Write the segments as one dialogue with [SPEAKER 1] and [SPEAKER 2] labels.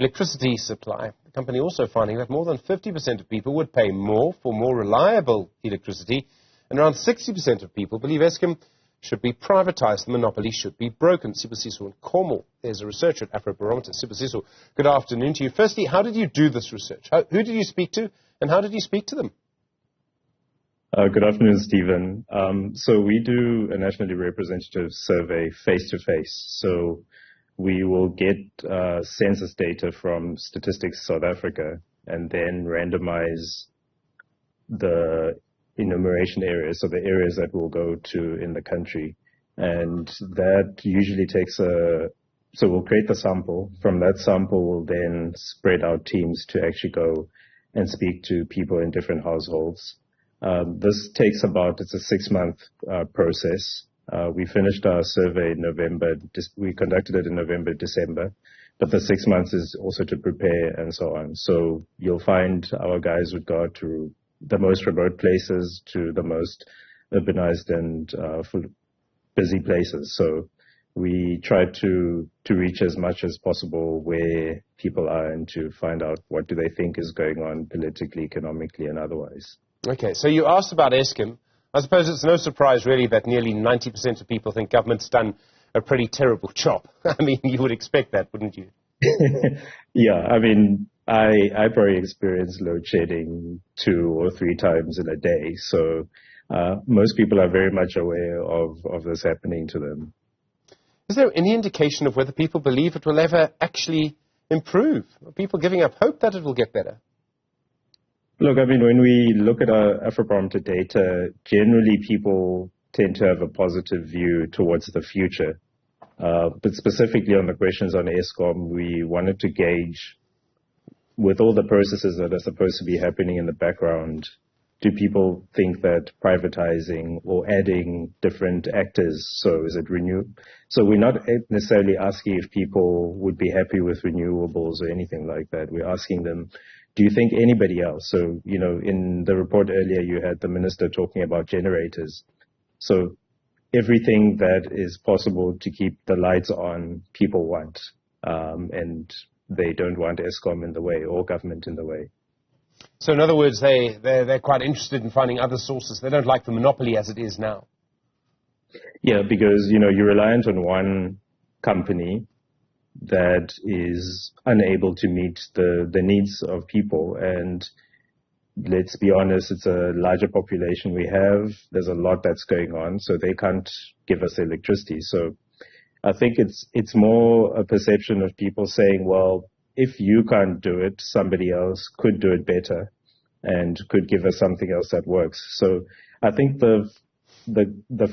[SPEAKER 1] electricity supply. The company also finding that more than 50% of people would pay more for more reliable electricity, and around 60% of people believe Eskom should be privatized. The monopoly should be broken. Sibusiso Nkomo is a researcher at Afrobarometer. Sibusiso, good afternoon to you. Firstly, how did you do this research? Who did you speak to, and how did you speak to them?
[SPEAKER 2] Good afternoon, Stephen. So we do a nationally representative survey face-to-face. So we will get census data from Statistics South Africa and then randomize the enumeration areas, so the areas that we'll go to in the country. And that usually takes so we'll create the sample. From that sample, we'll then spread out teams to actually go and speak to people in different households. This takes it's a 6-month process. We finished our survey in November. We conducted it in November, December, but the 6 months is also to prepare and so on. So you'll find our guys would go to the most remote places to the most urbanized and busy places. So we try to reach as much as possible where people are and to find out what do they think is going on politically, economically, and otherwise.
[SPEAKER 1] Okay, so you asked about Eskom. I suppose it's no surprise, really, that nearly 90% of people think government's done a pretty terrible job. I mean, you would expect that, wouldn't you?
[SPEAKER 2] Yeah, I mean, I probably experience load shedding 2 or 3 times in a day. So most people are very much aware of this happening to them.
[SPEAKER 1] Is there any indication of whether people believe it will ever actually improve? Are people giving up hope that it will get better?
[SPEAKER 2] Look, I mean, when we look at our Afrobarometer data, generally people tend to have a positive view towards the future. But specifically on the questions on Eskom, we wanted to gauge, with all the processes that are supposed to be happening in the background, do people think that privatizing or adding different actors, so is it renew? So we're not necessarily asking if people would be happy with renewables or anything like that. We're asking them, do you think anybody else? So, you know, in the report earlier, you had the minister talking about generators. So everything that is possible to keep the lights on, people want, and they don't want Eskom in the way or government in the way.
[SPEAKER 1] So in other words, they're quite interested in finding other sources. They don't like the monopoly as it is now.
[SPEAKER 2] Yeah, because, you know, you're reliant on one company that is unable to meet the needs of people. And let's be honest, it's a larger population we have. There's a lot that's going on, so they can't give us electricity. So I think it's more a perception of people saying, well, if you can't do it, somebody else could do it better and could give us something else that works. So I think the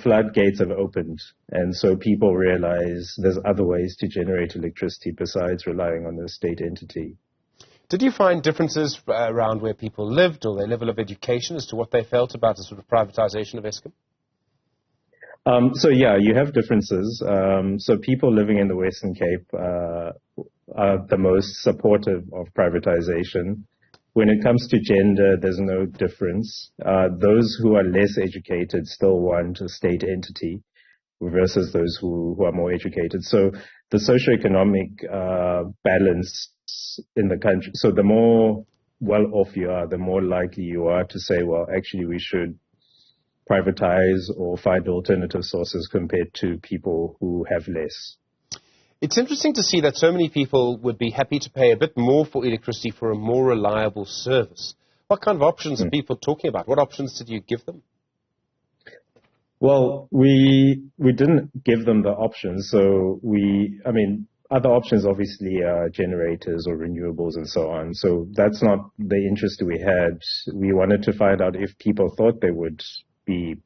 [SPEAKER 2] floodgates have opened, and so people realize there's other ways to generate electricity besides relying on the state entity.
[SPEAKER 1] Did you find differences around where people lived or their level of education as to what they felt about the sort of privatization of Eskom?
[SPEAKER 2] So yeah, you have differences. So people living in the Western Cape are the most supportive of privatization. When it comes to gender, there's no difference. Those who are less educated still want a state entity versus those who are more educated. So the socioeconomic balance in the country, so the more well-off you are, the more likely you are to say, well, actually we should privatize or find alternative sources compared to people who have less.
[SPEAKER 1] It's interesting to see that so many people would be happy to pay a bit more for electricity for a more reliable service. What kind of options are people talking about? What options did you give them?
[SPEAKER 2] Well, we didn't give them the options. So other options obviously are generators or renewables and so on. So that's not the interest we had. We wanted to find out if people thought they would be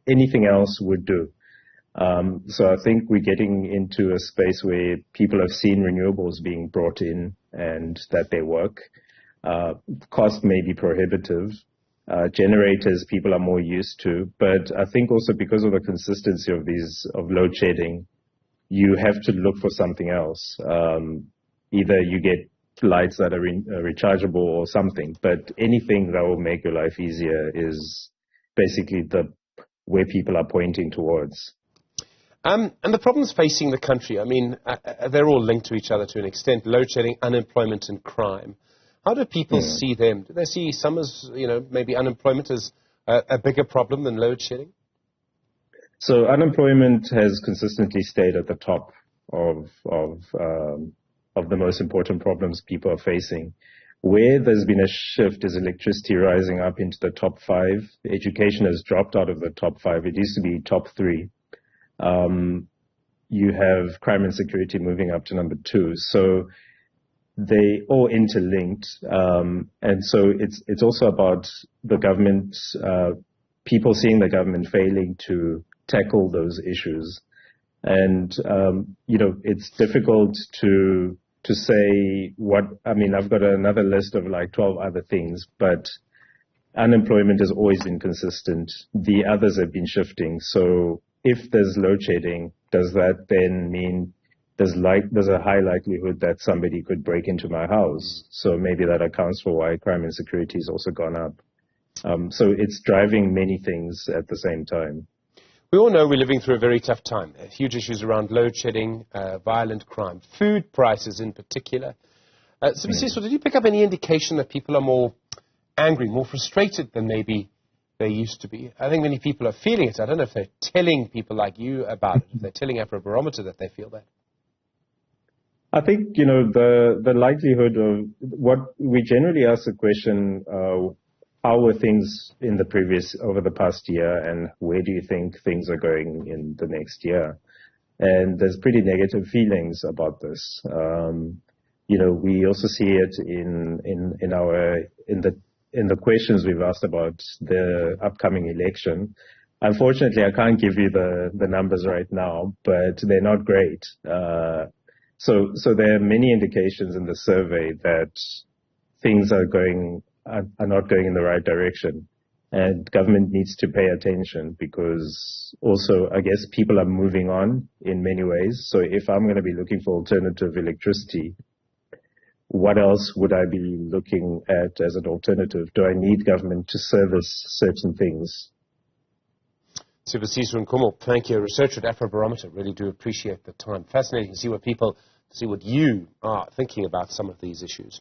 [SPEAKER 2] anything else would do. So I think we're getting into a space where people have seen renewables being brought in and that they work. Cost may be prohibitive. Generators people are more used to, but I think also because of the consistency of load shedding, you have to look for something else. Either you get lights that are rechargeable or something, but anything that will make your life easier is basically where people are pointing towards.
[SPEAKER 1] And the problems facing the country, I mean, they're all linked to each other to an extent: load shedding, unemployment, and crime. How do people see them? Do they see some as, maybe unemployment as a bigger problem than load shedding?
[SPEAKER 2] So unemployment has consistently stayed at the top of the most important problems people are facing. Where there's been a shift is electricity rising up into the top 5. Education has dropped out of the top 5. It used to be top 3. You have crime and security moving up to number 2. So they all interlinked. And so it's also about the government, people seeing the government failing to tackle those issues. And, it's difficult to say I've got another list of like 12 other things, but unemployment has always been consistent. The others have been shifting. So if there's load shedding, does that then mean there's a high likelihood that somebody could break into my house? So maybe that accounts for why crime and security has also gone up. So it's driving many things at the same time.
[SPEAKER 1] We all know we're living through a very tough time. Huge issues around load shedding, violent crime, food prices in particular. Sibusiso, did you pick up any indication that people are more angry, more frustrated than maybe they used to be? I think many people are feeling it. I don't know if they're telling people like you about it, if they're telling Afrobarometer that they feel that.
[SPEAKER 2] I think, the likelihood of what we generally ask the question, how were things over the past year, and where do you think things are going in the next year? And there's pretty negative feelings about this. We also see it in the questions we've asked about the upcoming election. Unfortunately, I can't give you the numbers right now, but they're not great. So there are many indications in the survey that things are not going in the right direction, and government needs to pay attention, because also, I guess, people are moving on in many ways. So if I'm going to be looking for alternative electricity, what else would I be looking at as an alternative? Do I need government to service certain things?
[SPEAKER 1] Sibusiso Nkomo, thank you. A researcher at Afrobarometer. Really do appreciate the time. Fascinating to see what you are thinking about some of these issues.